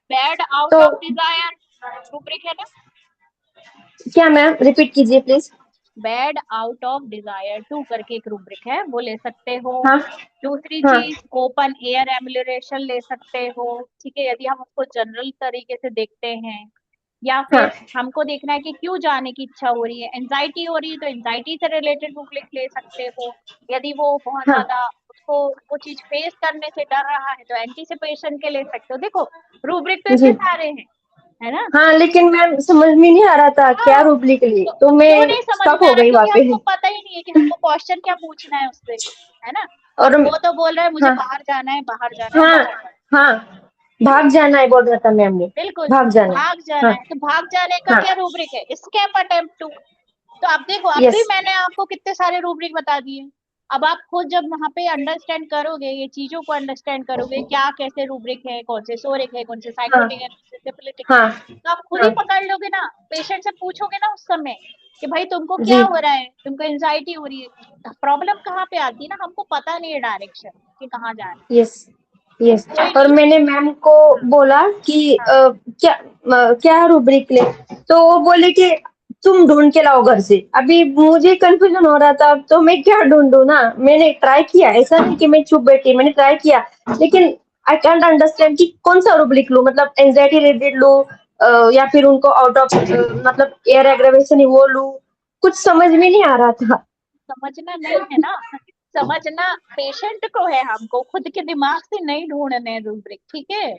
बैड आउट तो ऑफ डिजायर रूब्रिक है ना। क्या मैम रिपीट कीजिए please. Bad out of desire 2 करके एक रूब्रिक है, वो ले सकते हो। हाँ दूसरी हाँ चीज ओपन एयर एम्बुलेशन ले सकते हो। ठीक है, यदि हम उसको जनरल तरीके से देखते हैं। या हाँ फिर हमको देखना है कि क्यों जाने की इच्छा हो रही है, एंजाइटी हो रही है तो एंजाइटी से रिलेटेड रूब्रिक ले सकते हो। यदि वो बहुत हाँ ज्यादा उसको वो चीज फेस करने से डर रहा है तो एंटीसिपेशन के ले सकते हो। देखो रूब्रिक तो इतने जी। सारे हैं, है ना। हाँ लेकिन मैम समझ में नहीं आ रहा था क्या हाँ, रूब्रिक लिए, तो तो क्यों मैं नहीं समझ स्टक में आ हो रहा? गई वहां क्योंकि पे। हमको पता ही नहीं है कि हमको क्वेश्चन क्या पूछना है उससे, है ना। और वो तो बोल रहा है मुझे हाँ बाहर जाना है, बाहर जाना है, हाँ बाहर जाना है। हाँ भाग जाना है बोल रहा था मैम ने। बिल्कुल। भाग जाना है। भाग जाना हाँ है तो भाग जाने का हाँ क्या रूब्रिक है? Escape attempt to. तो अब देखो, अब भी यस मैंने आपको कितने सारे रूब्रिक बता दिए। अब आप खुद जब वहां पे अंडरस्टैंड करोगे, ये चीजों को अंडरस्टैंड करोगे, क्या कैसे रूब्रिक है, कौन से सोरिक है, कौन से हाँ साइकोटिक है, कौन से सिफिलिटिक है, हाँ तो आप खुद ही हाँ पकड़ लोगे ना। पेशेंट से पूछोगे ना उस समय कि भाई तुमको क्या जी हो रहा है, तुमको एंजाइटी हो रही है। प्रॉब्लम कहाँ पे आती है ना, हमको पता नहीं है डायरेक्शन कि कहाँ जाना यस यस। है। कोई और नहीं। मैंने मैम को बोला कि हाँ क्या रूब्रिक ले। तो वो बोले कि तुम ढूंढ के लाओ घर से। अभी मुझे कंफ्यूजन हो रहा था, तो मैं क्या ढूंढूं ना। मैंने ट्राई किया, ऐसा नहीं कि मैं चुप बैठी, मैंने ट्राई किया। लेकिन आई कैंट अंडरस्टैंड कि कौन सा रूब्रिक लूं, मतलब एंजाइटी रिलेटेड लूं या फिर उनको आउट ऑफ मतलब एयर एग्रावेशन वो लूं। कुछ समझ में नहीं आ रहा था। समझना नहीं है ना, समझना पेशेंट को है, हमको खुद के दिमाग से नहीं ढूंढने रूब्रिक, ठीक है।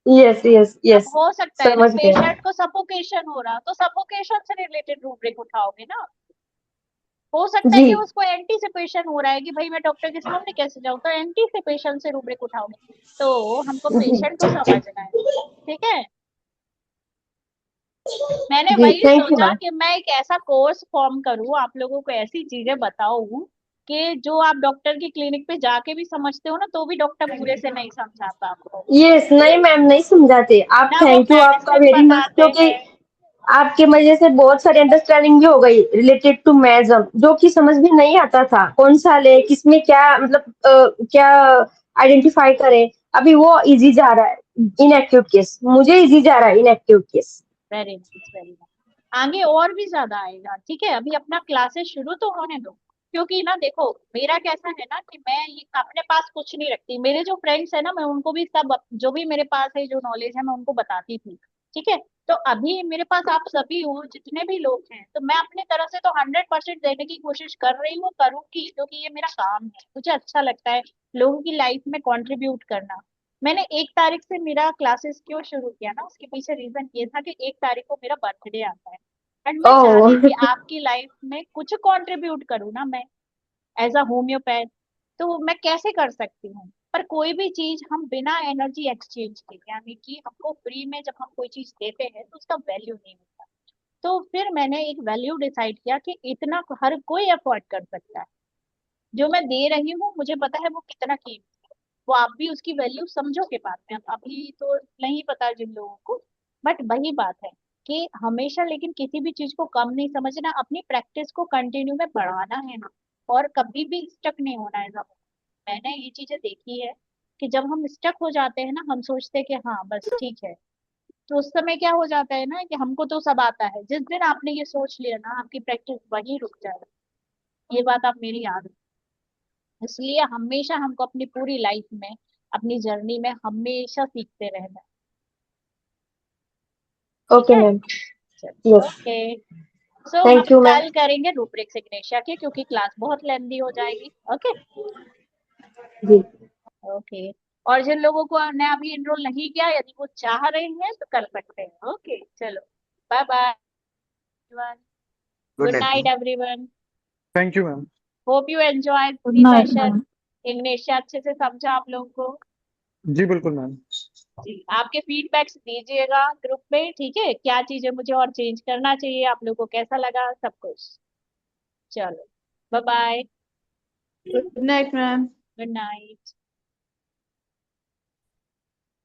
यस यस अब यस हो सकता है ना समझ गया। पेशेंट को सफोकेशन हो रहा, तो सफोकेशन से रिलेटेड रूब्रिक उठाओगे ना। हो सकता है जी कि उसको एंटीसिपेशन हो रहा है कि भाई मैं डॉक्टर के सामने कैसे जाऊं, तो एंटीसिपेशन से रूब्रिक उठाओगे। तो हमको जी पेशेंट को समझना है, ठीक है। मैंने जी वही थैंक यू सोचा मैम। कि मैं एक ऐसा कोर्स फॉर्म करूं, आप लोगों को ऐसी चीजें बताऊं कि जो आप डॉक्टर की क्लिनिक पे जाके भी समझते हो ना, तो भी डॉक्टर पूरे से नहीं समझाता आपको। यस नहीं मैम नहीं समझाते आप। ना वो थैंक यू आपका मेडिसिन वेरी मच, बताते क्योंकि हैं। आपके वजह से बहुत सारी अंडरस्टैंडिंग भी हो गई रिलेटेड टू मैज़म, जो कि समझ में नहीं आता था कौन सा ले, किसमें क्या मतलब क्या आइडेंटिफाई करें। अभी वो इजी जा रहा है, इनएक्टिव केस मुझे इजी जा रहा है, inactive case. Very nice, very nice. आगे और भी ज्यादा आएगा, ठीक है, अभी अपना क्लासेस शुरू तो होने दो। क्योंकि ना देखो, मेरा कैसा है ना कि मैं ये अपने पास कुछ नहीं रखती। मेरे जो फ्रेंड्स है ना, मैं उनको भी सब जो भी मेरे पास है, जो नॉलेज है, मैं उनको बताती थी। ठीक है। तो अभी मेरे पास आप सभी हो, जितने भी लोग हैं, तो मैं अपनी तरफ से तो 100% देने की कोशिश कर रही हूँ, करूंगी, क्योंकि ये मेरा काम है, मुझे अच्छा लगता है लोगों की लाइफ में कंट्रीब्यूट करना। मैंने 1 तारीख से मेरा क्लासेस क्यों शुरू किया ना, उसके पीछे रीजन ये था कि 1 तारीख को मेरा बर्थडे आता है। एंड मैं चाहती थी ओह आपकी लाइफ में कुछ कंट्रीब्यूट करूँ ना मैं, एज अ होम्योपैथ। तो मैं कैसे कर सकती हूँ? पर कोई भी चीज हम बिना एनर्जी एक्सचेंज के, यानी कि हमको फ्री में जब हम कोई चीज देते हैं तो उसका वैल्यू नहीं होता। तो फिर मैंने एक वैल्यू डिसाइड किया कि इतना हर कोई अफोर्ड कर सकता है। जो मैं दे रही हूँ मुझे पता है वो कितना कीमती है। वो आप भी उसकी वैल्यू समझोगे बाद में, अब अभी तो नहीं पता जिन लोगों को। बट वही बात है कि हमेशा लेकिन किसी भी चीज को कम नहीं समझना, अपनी प्रैक्टिस को कंटिन्यू में बढ़ाना है ना, और कभी भी स्टक नहीं होना है। मैंने ये चीजें देखी है कि जब हम स्टक हो जाते हैं ना, हम सोचते हैं कि हाँ बस ठीक है। तो उस समय क्या हो जाता है ना कि हमको तो सब आता है, जिस दिन आपने ये सोच लिया ना, आपकी प्रैक्टिस वहीं रुक जाए। ये बात आप मेरी याद रखिए। इसलिए हमेशा हमको अपनी पूरी लाइफ में, अपनी जर्नी में हमेशा सीखते रहना है। ठीक ओके है। मैम। चलिए, यस। ओके। सो हम थैंक यू मैम। कल करेंगे रूब्रिक्स इग्नेशिया की, क्योंकि क्लास बहुत लेंदी हो जाएगी। ओके। जी। ओके। और जिन लोगों को ने अभी एनरोल नहीं किया, यदि वो चाह रहे हैं तो कर सकते हैं। ओके, चलो, bye bye. Good good night. Night everyone. Thank you ma'am. Hope you enjoy good the night session. Ma'am. Ignatia अच्छे से समझा आप लोगों को? जी बिल्कुल मैम। जी, आपके फीडबैक्स दीजिएगा ग्रुप में, ठीक है, क्या चीजें मुझे और चेंज करना चाहिए, आप लोगों को कैसा लगा, सब कुछ। चलो, bye bye. Good night ma'am. Good night.